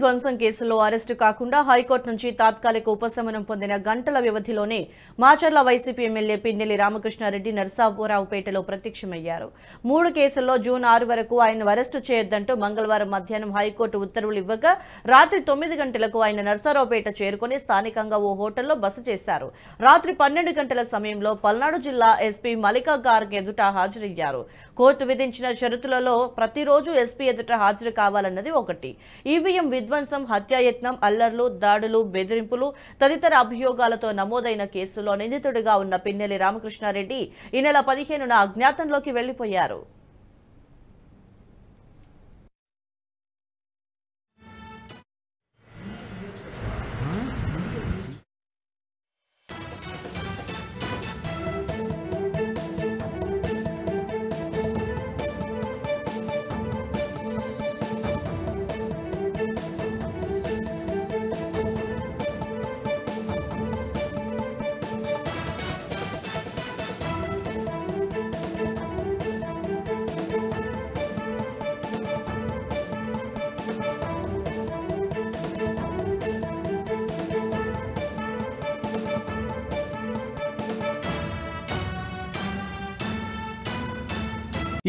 ధ్వంసం కేసులో అరెస్టు కాకుండా హైకోర్టు నుంచి తాత్కాలిక ఉపశమనం పొందిన గంటల వ్యవధిలోనే మాచర్ల వైసీపీ ఎమ్మెల్యే పిన్నెల్లి రామకృష్ణారెడ్డి నరసాపురావుపేటలో ప్రత్యక్షమయ్యారు. 3 కేసుల్లో జూన్ 6 వరకు ఆయన్ను అరెస్టు చేయొద్దంటూ మంగళవారం మధ్యాహ్నం హైకోర్టు ఉత్తర్వులు ఇవ్వగా రాత్రి 9 గంటలకు ఆయన నరసారావుపేట చేరుకుని స్థానికంగా ఓ హోటల్లో బస చేశారు. రాత్రి 12 గంటల సమయంలో పల్నాడు జిల్లా ఎస్పీ మల్లికా గార్గ్ ఎదుట హాజరయ్యారు. కోర్టు విధించిన షరతులలో ప్రతిరోజు ఎస్పీ ఎదుట హాజరు కావాలన్నది ఒకటి. ఈవీఎం విధ్వంసం, హత్యాయత్నం, అల్లర్లు, దాడులు, బెదిరింపులు తదితర అభియోగాలతో నమోదైన కేసులో నిందితుడిగా ఉన్న పిన్నెల్లి రామకృష్ణారెడ్డి ఈ నెల 15న అజ్ఞాతంలోకి వెళ్లిపోయారు.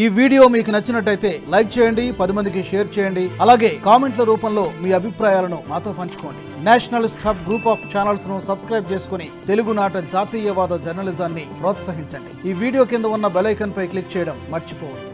ఈ వీడియో మీకు నచ్చినట్టయితే లైక్ చేయండి, 10 మందికి షేర్ చేయండి. అలాగే కామెంట్ల రూపంలో మీ అభిప్రాయాలను మాతో పంచుకోండి. Nationalist hub group of channels ను సబ్స్క్రైబ్ చేసుకుని తెలుగునాట జాతీయవాద జర్నలిజాన్ని ప్రోత్సహించండి. ఈ వీడియో కింద ఉన్న బెల్ ఐకాన్ పై క్లిక్ చేయడం మర్చిపోవద్దు.